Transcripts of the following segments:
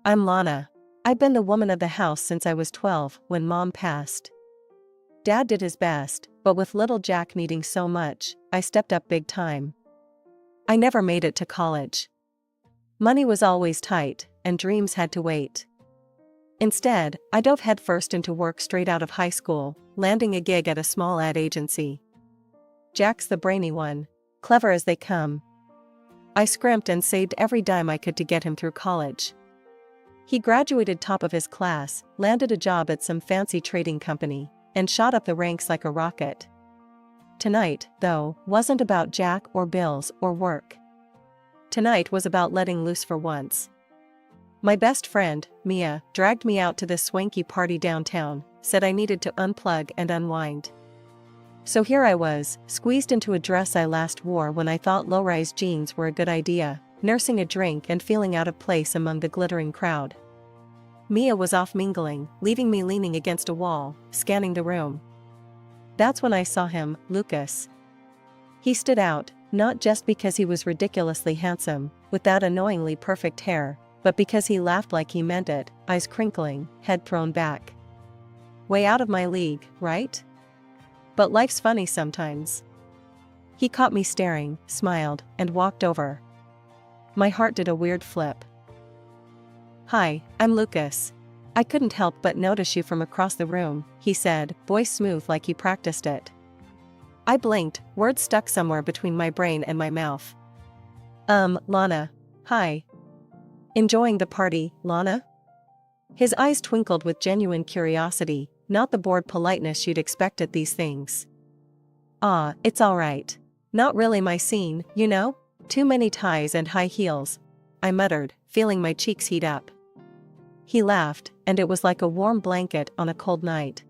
I'm Lana. I've been the woman of the house since I was 12 when Mom passed. Dad did his best, but with little Jack needing so much, I stepped up big time. I never made it to college. Money was always tight, and dreams had to wait. Instead, I dove headfirst into work straight out of high school, landing a gig at a small ad agency. Jack's the brainy one, clever as they come. I scrimped and saved every dime I could to get him through college. He graduated top of his class, landed a job at some fancy trading company, and shot up the ranks like a rocket. Tonight, though, wasn't about Jack or bills or work. Tonight was about letting loose for once. My best friend, Mia, dragged me out to this swanky party downtown, said I needed to unplug and unwind. So here I was, squeezed into a dress I last wore when I thought low-rise jeans were a good idea, nursing a drink and feeling out of place among the glittering crowd. Mia was off mingling, leaving me leaning against a wall, scanning the room. That's when I saw him, Lucas. He stood out, not just because he was ridiculously handsome, with that annoyingly perfect hair, but because he laughed like he meant it, eyes crinkling, head thrown back. Way out of my league, right? But life's funny sometimes. He caught me staring, smiled, and walked over. My heart did a weird flip. Hi, I'm Lucas. I couldn't help but notice you from across the room, he said, voice smooth like he practiced it. I blinked, words stuck somewhere between my brain and my mouth. Lana. Hi. Enjoying the party, Lana? His eyes twinkled with genuine curiosity, not the bored politeness you'd expect at these things. It's all right. Not really my scene, you know? Too many ties and high heels, I muttered, feeling my cheeks heat up. He laughed, and it was like a warm blanket on a cold night.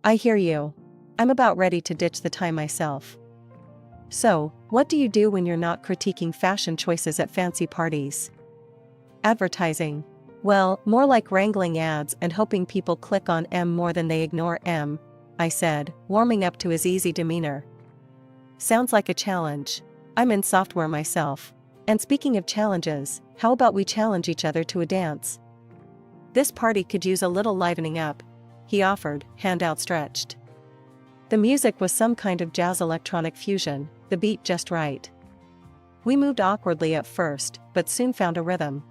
I hear you. I'm about ready to ditch the tie myself. So, what do you do when you're not critiquing fashion choices at fancy parties? Advertising. Well, more like wrangling ads and hoping people click on M more than they ignore M, I said, warming up to his easy demeanor. Sounds like a challenge. I'm in software myself. And speaking of challenges, how about we challenge each other to a dance? This party could use a little livening up, he offered, hand outstretched. The music was some kind of jazz electronic fusion, the beat just right. We moved awkwardly at first, but soon found a rhythm.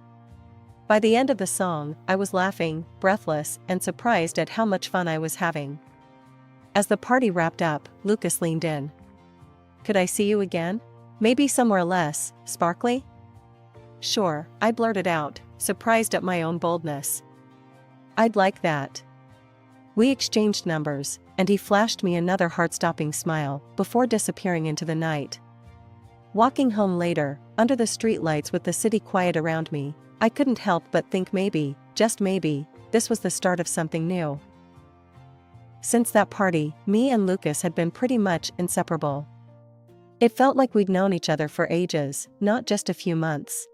By the end of the song, I was laughing, breathless, and surprised at how much fun I was having. As the party wrapped up, Lucas leaned in. Could I see you again? Maybe somewhere less sparkly? Sure, I blurted out, surprised at my own boldness. I'd like that. We exchanged numbers, and he flashed me another heart-stopping smile, before disappearing into the night. Walking home later, under the streetlights with the city quiet around me, I couldn't help but think maybe, just maybe, this was the start of something new. Since that party, me and Lucas had been pretty much inseparable. It felt like we'd known each other for ages, not just a few months.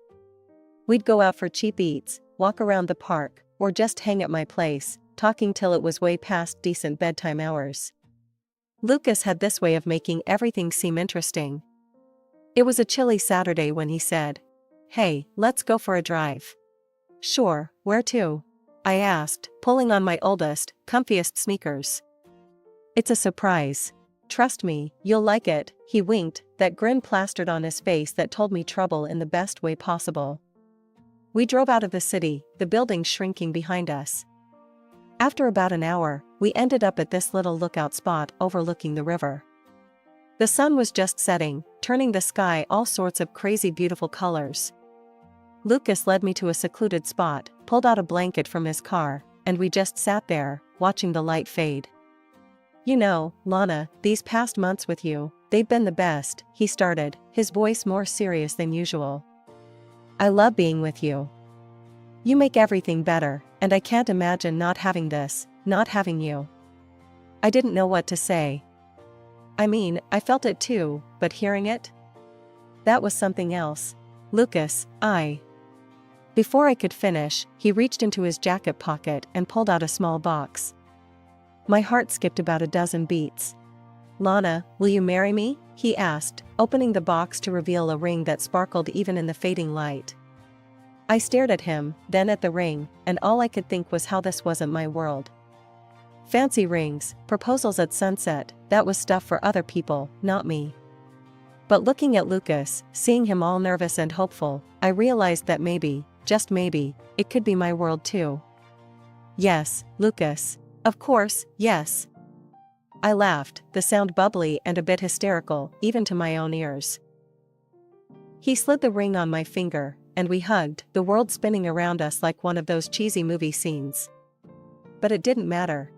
We'd go out for cheap eats, walk around the park, or just hang at my place, talking till it was way past decent bedtime hours. Lucas had this way of making everything seem interesting. It was a chilly Saturday when he said, "Hey, let's go for a drive." Sure, where to? I asked, pulling on my oldest, comfiest sneakers. It's a surprise. Trust me, you'll like it, he winked, that grin plastered on his face that told me trouble in the best way possible. We drove out of the city, the buildings shrinking behind us. After about an hour, we ended up at this little lookout spot overlooking the river. The sun was just setting, turning the sky all sorts of crazy beautiful colors. Lucas led me to a secluded spot, pulled out a blanket from his car, and we just sat there, watching the light fade. You know, Lana, these past months with you, they've been the best, he started, his voice more serious than usual. I love being with you. You make everything better, and I can't imagine not having this, not having you. I didn't know what to say. I mean, I felt it too, but hearing it? That was something else. Lucas, Before I could finish, he reached into his jacket pocket and pulled out a small box. My heart skipped about a dozen beats. Lana, will you marry me? He asked, opening the box to reveal a ring that sparkled even in the fading light. I stared at him, then at the ring, and all I could think was how this wasn't my world. Fancy rings, proposals at sunset, that was stuff for other people, not me. But looking at Lucas, seeing him all nervous and hopeful, I realized that maybe, just maybe, it could be my world too. Yes, Lucas. Of course, yes. I laughed, the sound bubbly and a bit hysterical, even to my own ears. He slid the ring on my finger, and we hugged, the world spinning around us like one of those cheesy movie scenes. But it didn't matter.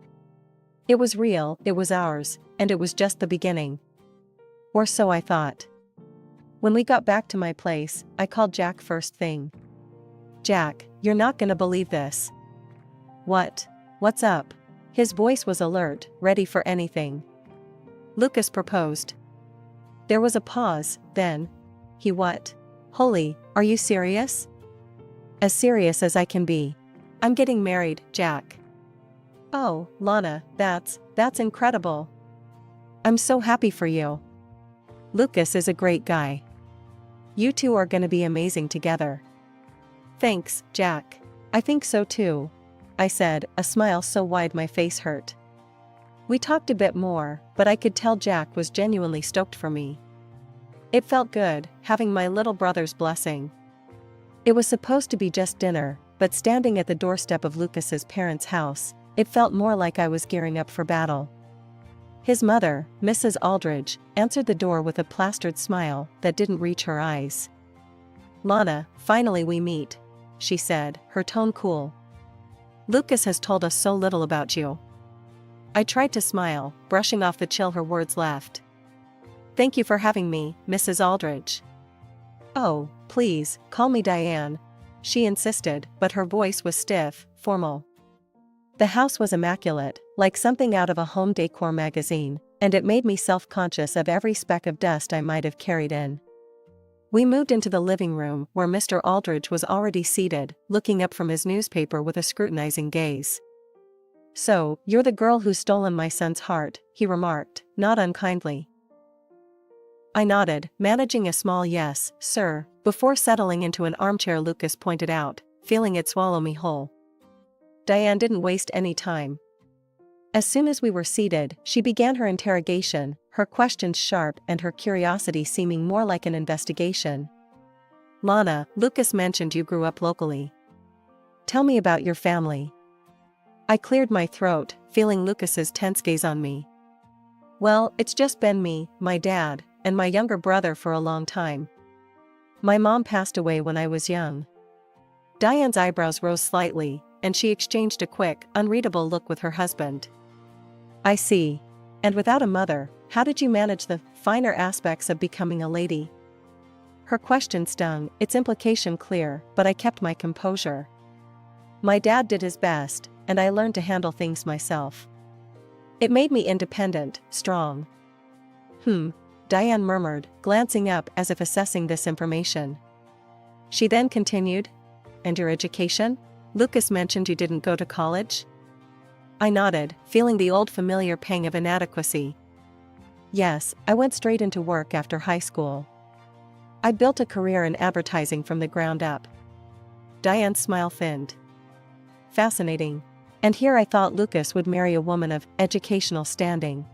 It was real, it was ours, and it was just the beginning. Or so I thought. When we got back to my place, I called Jack first thing. "Jack, you're not gonna believe this." "What? What's up?" His voice was alert, ready for anything. "Lucas proposed." There was a pause, then. "He what? Holy, are you serious?" "As serious as I can be. I'm getting married, Jack." "Oh, Lana, that's incredible. I'm so happy for you. Lucas is a great guy. You two are gonna be amazing together." "Thanks, Jack. I think so too," I said, a smile so wide my face hurt. We talked a bit more, but I could tell Jack was genuinely stoked for me. It felt good, having my little brother's blessing. It was supposed to be just dinner, but standing at the doorstep of Lucas's parents' house, it felt more like I was gearing up for battle. His mother, Mrs. Aldridge, answered the door with a plastered smile that didn't reach her eyes. "Lana, finally we meet," she said, her tone cool. "Lucas has told us so little about you." I tried to smile, brushing off the chill her words left. "Thank you for having me, Mrs. Aldridge." "Oh, please, call me Diane," she insisted, but her voice was stiff, formal. The house was immaculate, like something out of a home decor magazine, and it made me self-conscious of every speck of dust I might have carried in. We moved into the living room where Mr. Aldridge was already seated, looking up from his newspaper with a scrutinizing gaze. "So, you're the girl who's stolen my son's heart," he remarked, not unkindly. I nodded, managing a small "yes, sir," before settling into an armchair Lucas pointed out, feeling it swallow me whole. Diane didn't waste any time. As soon as we were seated, she began her interrogation, her questions sharp and her curiosity seeming more like an investigation. "Lana, Lucas mentioned you grew up locally. Tell me about your family." I cleared my throat, feeling Lucas's tense gaze on me. "Well, it's just been me, my dad, and my younger brother for a long time. My mom passed away when I was young." Diane's eyebrows rose slightly, and she exchanged a quick, unreadable look with her husband. "I see. And without a mother, how did you manage the finer aspects of becoming a lady?" Her question stung, its implication clear, but I kept my composure. "My dad did his best, and I learned to handle things myself. It made me independent, strong." Diane murmured, glancing up as if assessing this information. She then continued, "And your education? Lucas mentioned you didn't go to college?" I nodded, feeling the old familiar pang of inadequacy. "Yes, I went straight into work after high school. I built a career in advertising from the ground up." Diane's smile thinned. "Fascinating. And here I thought Lucas would marry a woman of educational standing."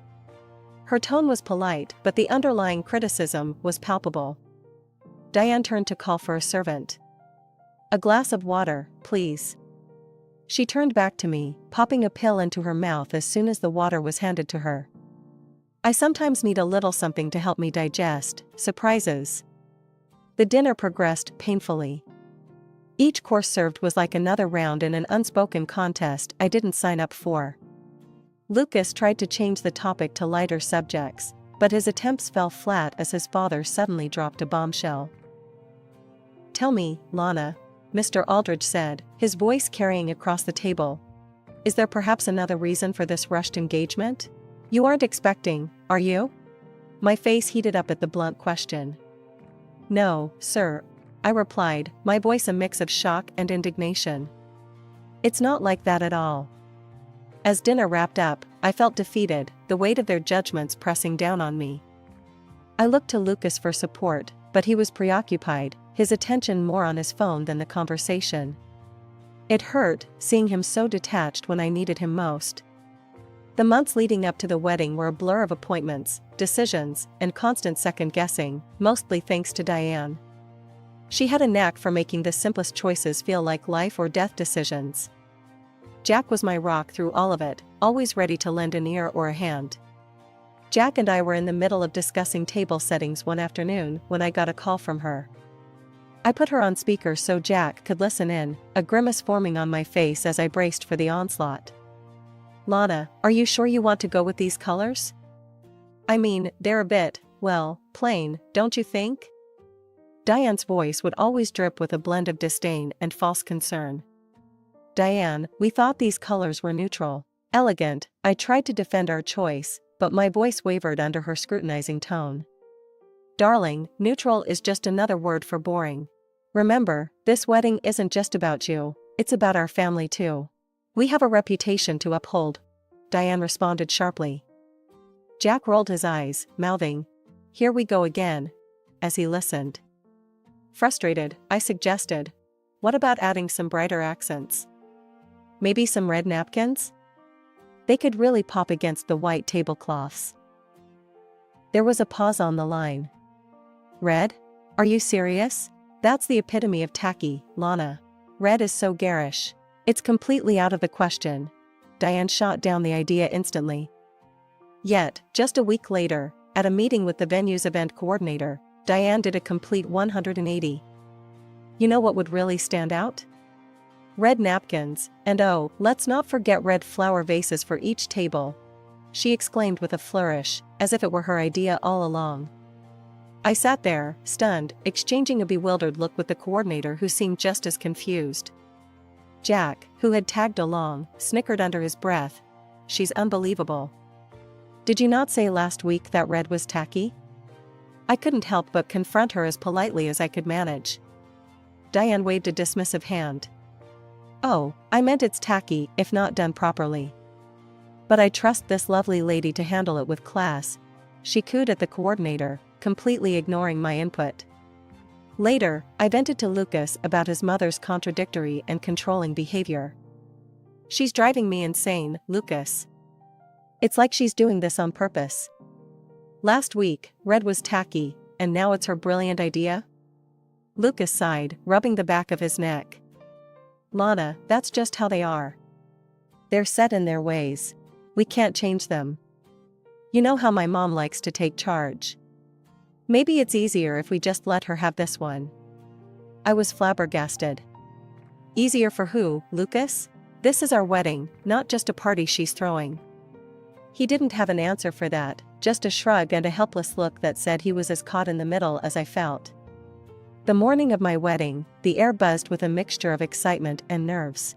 Her tone was polite, but the underlying criticism was palpable. Diane turned to call for a servant. "A glass of water, please." She turned back to me, popping a pill into her mouth as soon as the water was handed to her. I sometimes need a little something to help me digest, surprises. The dinner progressed painfully. Each course served was like another round in an unspoken contest I didn't sign up for. Lucas tried to change the topic to lighter subjects, but his attempts fell flat as his father suddenly dropped a bombshell. "Tell me, Lana," Mr. Aldridge said, his voice carrying across the table. "Is there perhaps another reason for this rushed engagement? You aren't expecting, are you?" My face heated up at the blunt question. "No, sir," I replied, my voice a mix of shock and indignation. "It's not like that at all." As dinner wrapped up, I felt defeated, the weight of their judgments pressing down on me. I looked to Lucas for support, but he was preoccupied, his attention more on his phone than the conversation. It hurt, seeing him so detached when I needed him most. The months leading up to the wedding were a blur of appointments, decisions, and constant second-guessing, mostly thanks to Diane. She had a knack for making the simplest choices feel like life or death decisions. Jack was my rock through all of it, always ready to lend an ear or a hand. Jack and I were in the middle of discussing table settings one afternoon when I got a call from her. I put her on speaker so Jack could listen in, a grimace forming on my face as I braced for the onslaught. "Lana, are you sure you want to go with these colors? I mean, they're a bit, well, plain, don't you think?" Diane's voice would always drip with a blend of disdain and false concern. "Diane, we thought these colors were neutral. Elegant." I tried to defend our choice, but my voice wavered under her scrutinizing tone. "Darling, neutral is just another word for boring. Remember, this wedding isn't just about you, it's about our family too. We have a reputation to uphold," Diane responded sharply. Jack rolled his eyes, mouthing, "Here we go again," as he listened. Frustrated, I suggested, "What about adding some brighter accents? Maybe some red napkins? They could really pop against the white tablecloths." There was a pause on the line. "Red? Are you serious? That's the epitome of tacky, Lana. Red is so garish. It's completely out of the question." Diane shot down the idea instantly. Yet, just a week later, at a meeting with the venue's event coordinator, Diane did a complete 180. "You know what would really stand out? Red napkins, and oh, let's not forget red flower vases for each table," she exclaimed with a flourish, as if it were her idea all along. I sat there, stunned, exchanging a bewildered look with the coordinator who seemed just as confused. Jack, who had tagged along, snickered under his breath. "She's unbelievable. Did you not say last week that red was tacky?" I couldn't help but confront her as politely as I could manage. Diane waved a dismissive hand. "Oh, I meant it's tacky if not done properly. But I trust this lovely lady to handle it with class," she cooed at the coordinator, completely ignoring my input. Later, I vented to Lucas about his mother's contradictory and controlling behavior. "She's driving me insane, Lucas. It's like she's doing this on purpose. Last week, red was tacky, and now it's her brilliant idea?" Lucas sighed, rubbing the back of his neck. "Lana, that's just how they are. They're set in their ways. We can't change them. You know how my mom likes to take charge. Maybe it's easier if we just let her have this one." I was flabbergasted. "Easier for who, Lucas? This is our wedding, not just a party she's throwing." He didn't have an answer for that, just a shrug and a helpless look that said he was as caught in the middle as I felt. The morning of my wedding, the air buzzed with a mixture of excitement and nerves.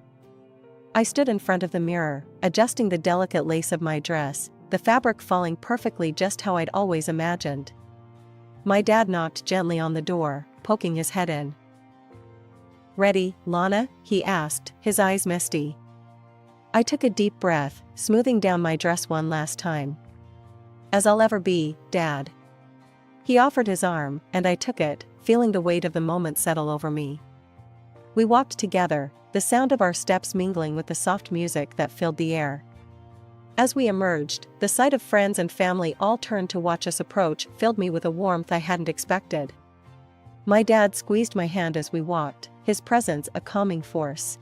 I stood in front of the mirror, adjusting the delicate lace of my dress, the fabric falling perfectly just how I'd always imagined. My dad knocked gently on the door, poking his head in. "Ready, Lana?" he asked, his eyes misty. I took a deep breath, smoothing down my dress one last time. "As I'll ever be, Dad." He offered his arm, and I took it, feeling the weight of the moment settle over me. We walked together, the sound of our steps mingling with the soft music that filled the air. As we emerged, the sight of friends and family all turned to watch us approach filled me with a warmth I hadn't expected. My dad squeezed my hand as we walked, his presence a calming force.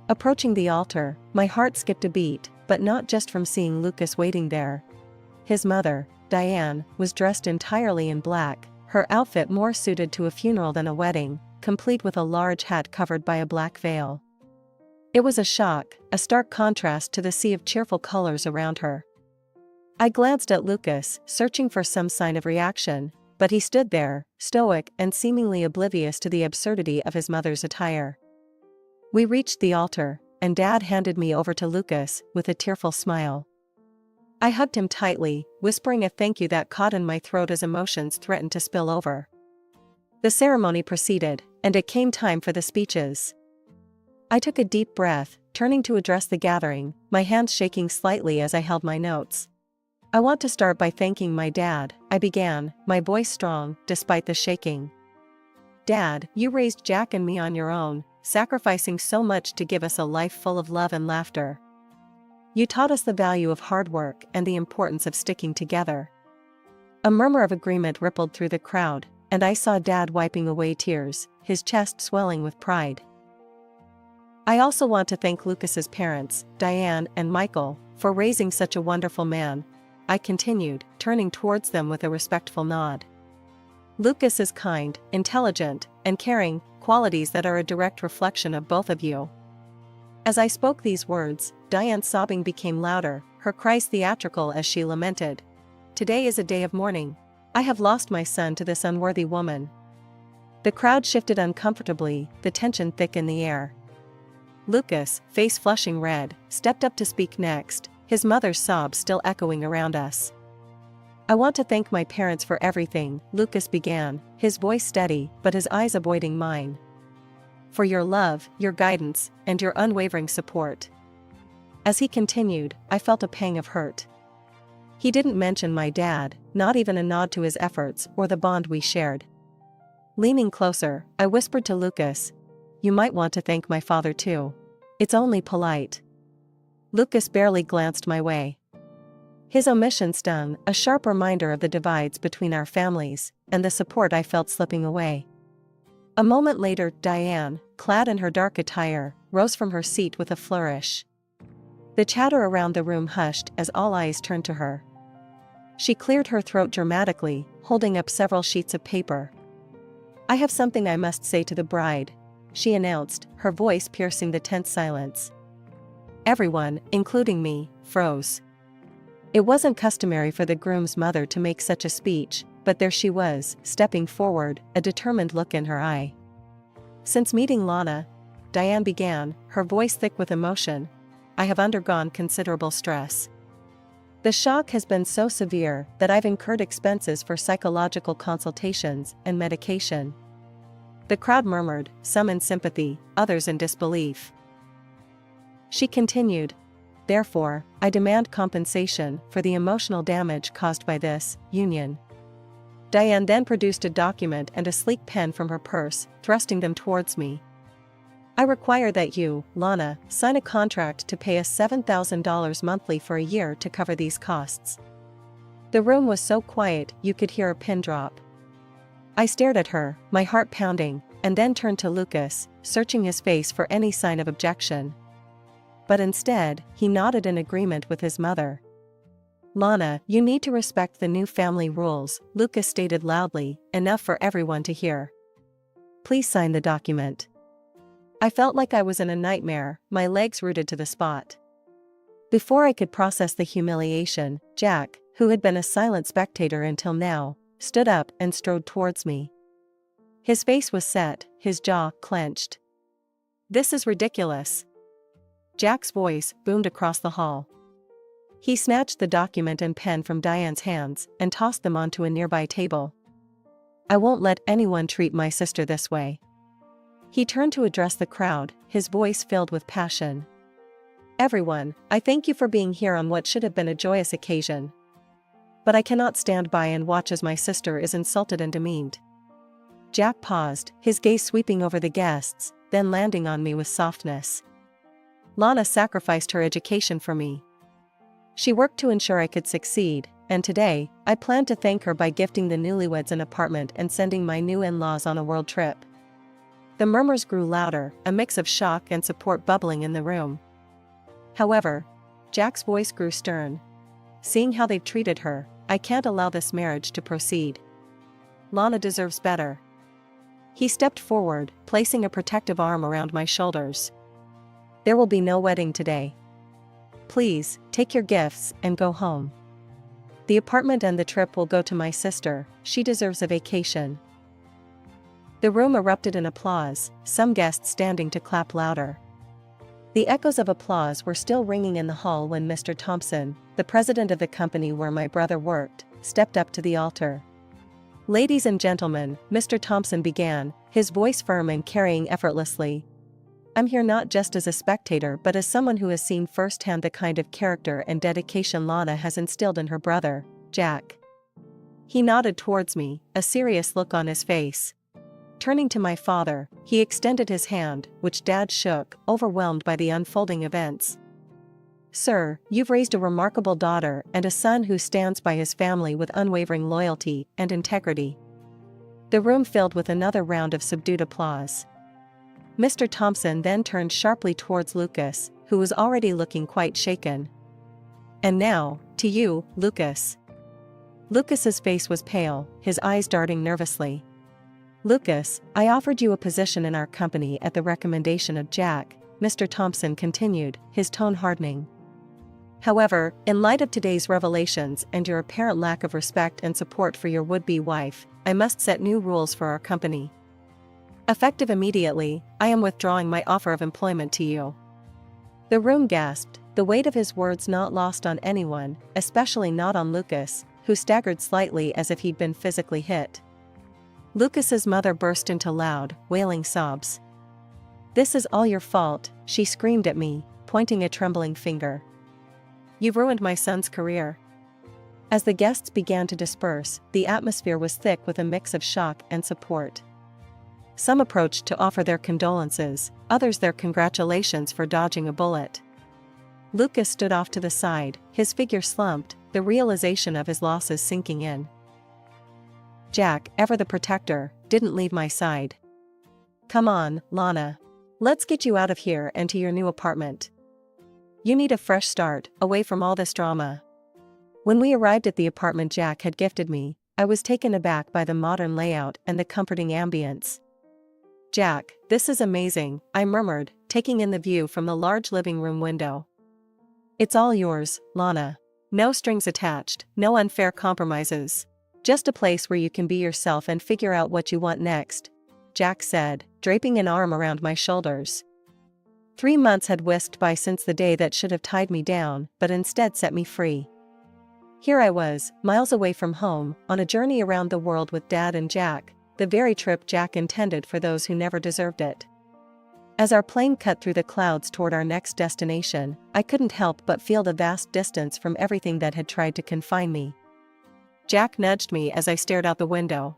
Approaching the altar, my heart skipped a beat, but not just from seeing Lucas waiting there. His mother, Diane, was dressed entirely in black, her outfit more suited to a funeral than a wedding, complete with a large hat covered by a black veil. It was a shock, a stark contrast to the sea of cheerful colors around her. I glanced at Lucas, searching for some sign of reaction, but he stood there, stoic and seemingly oblivious to the absurdity of his mother's attire. We reached the altar, and Dad handed me over to Lucas, with a tearful smile. I hugged him tightly, whispering a thank you that caught in my throat as emotions threatened to spill over. The ceremony proceeded, and it came time for the speeches. I took a deep breath, turning to address the gathering, my hands shaking slightly as I held my notes. "I want to start by thanking my dad," I began, my voice strong, despite the shaking. "Dad, you raised Jack and me on your own, sacrificing so much to give us a life full of love and laughter. You taught us the value of hard work and the importance of sticking together." A murmur of agreement rippled through the crowd, and I saw Dad wiping away tears, his chest swelling with pride. "I also want to thank Lucas's parents, Diane and Michael, for raising such a wonderful man," I continued, turning towards them with a respectful nod. "Lucas is kind, intelligent, and caring, qualities that are a direct reflection of both of you." As I spoke these words, Diane's sobbing became louder, her cries theatrical as she lamented, "Today is a day of mourning. I have lost my son to this unworthy woman." The crowd shifted uncomfortably, the tension thick in the air. Lucas, face flushing red, stepped up to speak next, his mother's sobs still echoing around us. "I want to thank my parents for everything," Lucas began, his voice steady but his eyes avoiding mine. "For your love, your guidance, and your unwavering support." As he continued, I felt a pang of hurt. He didn't mention my dad, not even a nod to his efforts or the bond we shared. Leaning closer, I whispered to Lucas, "You might want to thank my father too. It's only polite." Lucas barely glanced my way. His omission stung, a sharp reminder of the divides between our families, and the support I felt slipping away. A moment later, Diane, clad in her dark attire, rose from her seat with a flourish. The chatter around the room hushed as all eyes turned to her. She cleared her throat dramatically, holding up several sheets of paper. "I have something I must say to the bride," she announced, her voice piercing the tense silence. Everyone, including me, froze. It wasn't customary for the groom's mother to make such a speech, but there she was, stepping forward, a determined look in her eye. "Since meeting Lana," Diane began, her voice thick with emotion, "I have undergone considerable stress. The shock has been so severe that I've incurred expenses for psychological consultations and medication." The crowd murmured, some in sympathy, others in disbelief. She continued, "Therefore, I demand compensation for the emotional damage caused by this union." Diane then produced a document and a sleek pen from her purse, thrusting them towards me. "I require that you, Lana, sign a contract to pay us $7,000 monthly for a year to cover these costs." The room was so quiet you could hear a pin drop. I stared at her, my heart pounding, and then turned to Lucas, searching his face for any sign of objection. But instead, he nodded in agreement with his mother. "Lana, you need to respect the new family rules," Lucas stated loudly, enough for everyone to hear. "Please sign the document." I felt like I was in a nightmare, my legs rooted to the spot. Before I could process the humiliation, Jack, who had been a silent spectator until now, stood up and strode towards me. His face was set, his jaw clenched. "This is ridiculous." Jack's voice boomed across the hall. He snatched the document and pen from Diane's hands and tossed them onto a nearby table. "I won't let anyone treat my sister this way." He turned to address the crowd, his voice filled with passion. "Everyone, I thank you for being here on what should have been a joyous occasion. But I cannot stand by and watch as my sister is insulted and demeaned." Jack paused, his gaze sweeping over the guests, then landing on me with softness. "Lana sacrificed her education for me. She worked to ensure I could succeed, and today, I plan to thank her by gifting the newlyweds an apartment and sending my new in-laws on a world trip." The murmurs grew louder, a mix of shock and support bubbling in the room. However, Jack's voice grew stern. "Seeing how they've treated her, I can't allow this marriage to proceed. Lana deserves better." He stepped forward, placing a protective arm around my shoulders. "There will be no wedding today. Please, take your gifts and go home. The apartment and the trip will go to my sister, she deserves a vacation." The room erupted in applause, some guests standing to clap louder. The echoes of applause were still ringing in the hall when Mr. Thompson, the president of the company where my brother worked, stepped up to the altar. "Ladies and gentlemen," Mr. Thompson began, his voice firm and carrying effortlessly, "I'm here not just as a spectator but as someone who has seen firsthand the kind of character and dedication Lana has instilled in her brother, Jack." He nodded towards me, a serious look on his face. Turning to my father, he extended his hand, which Dad shook, overwhelmed by the unfolding events. "Sir, you've raised a remarkable daughter and a son who stands by his family with unwavering loyalty and integrity." The room filled with another round of subdued applause. Mr. Thompson then turned sharply towards Lucas, who was already looking quite shaken. "And now, to you, Lucas." Lucas's face was pale, his eyes darting nervously. "Lucas, I offered you a position in our company at the recommendation of Jack," Mr. Thompson continued, his tone hardening. "However, in light of today's revelations and your apparent lack of respect and support for your would-be wife, I must set new rules for our company. Effective immediately, I am withdrawing my offer of employment to you." The room gasped, the weight of his words not lost on anyone, especially not on Lucas, who staggered slightly as if he'd been physically hit. Lucas's mother burst into loud, wailing sobs. "This is all your fault," she screamed at me, pointing a trembling finger. "You've ruined my son's career." As the guests began to disperse, the atmosphere was thick with a mix of shock and support. Some approached to offer their condolences, others their congratulations for dodging a bullet. Lucas stood off to the side, his figure slumped, the realization of his losses sinking in. Jack, ever the protector, didn't leave my side. "Come on, Lana. Let's get you out of here and to your new apartment. You need a fresh start, away from all this drama." When we arrived at the apartment Jack had gifted me, I was taken aback by the modern layout and the comforting ambience. "Jack, this is amazing," I murmured, taking in the view from the large living room window. "It's all yours, Lana. No strings attached, no unfair compromises. Just a place where you can be yourself and figure out what you want next," Jack said, draping an arm around my shoulders. 3 months had whisked by since the day that should have tied me down, but instead set me free. Here I was, miles away from home, on a journey around the world with Dad and Jack, the very trip Jack intended for those who never deserved it. As our plane cut through the clouds toward our next destination, I couldn't help but feel the vast distance from everything that had tried to confine me. Jack nudged me as I stared out the window.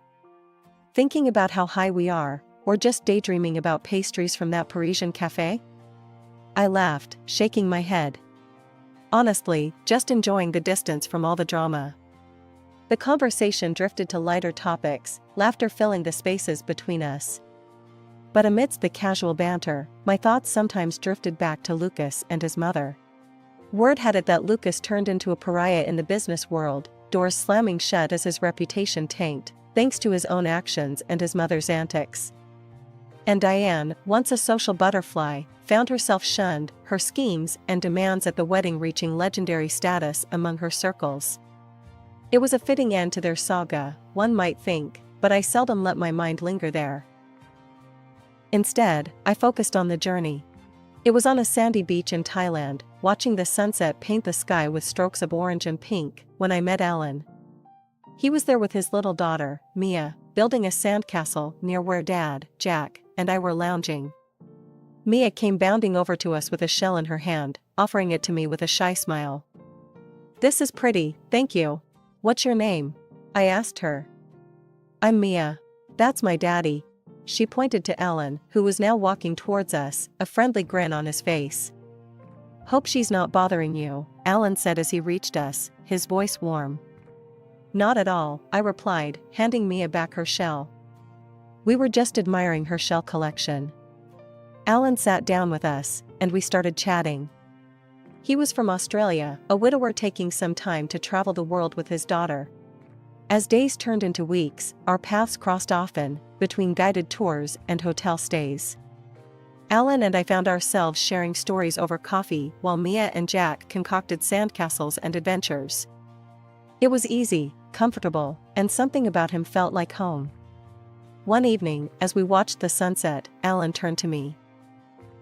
"Thinking about how high we are, or just daydreaming about pastries from that Parisian cafe?" I laughed, shaking my head. "Honestly, just enjoying the distance from all the drama." The conversation drifted to lighter topics, laughter filling the spaces between us. But amidst the casual banter, my thoughts sometimes drifted back to Lucas and his mother. Word had it that Lucas turned into a pariah in the business world, doors slamming shut as his reputation tanked, thanks to his own actions and his mother's antics. And Diane, once a social butterfly, found herself shunned, her schemes and demands at the wedding reaching legendary status among her circles. It was a fitting end to their saga, one might think, but I seldom let my mind linger there. Instead, I focused on the journey. It was on a sandy beach in Thailand, watching the sunset paint the sky with strokes of orange and pink, when I met Alan. He was there with his little daughter, Mia, building a sandcastle near where Dad, Jack, and I were lounging. Mia came bounding over to us with a shell in her hand, offering it to me with a shy smile. "This is pretty, thank you. What's your name?" I asked her. "I'm Mia. That's my daddy." She pointed to Alan, who was now walking towards us, a friendly grin on his face. "Hope she's not bothering you," Alan said as he reached us, his voice warm. "Not at all," I replied, handing Mia back her shell. We were just admiring her shell collection. Alan sat down with us, and we started chatting. He was from Australia, a widower taking some time to travel the world with his daughter. As days turned into weeks, our paths crossed often, between guided tours and hotel stays. Alan and I found ourselves sharing stories over coffee while Mia and Jack concocted sandcastles and adventures. It was easy, comfortable, and something about him felt like home. One evening, as we watched the sunset, Alan turned to me.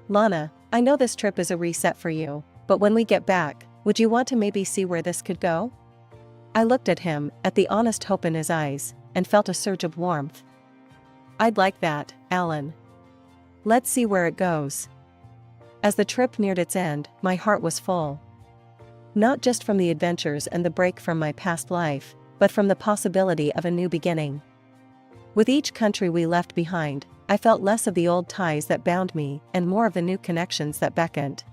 "Lana, I know this trip is a reset for you, but when we get back, would you want to maybe see where this could go?" I looked at him, at the honest hope in his eyes, and felt a surge of warmth. "I'd like that, Alan. Let's see where it goes." As the trip neared its end, my heart was full. Not just from the adventures and the break from my past life, but from the possibility of a new beginning. With each country we left behind, I felt less of the old ties that bound me and more of the new connections that beckoned.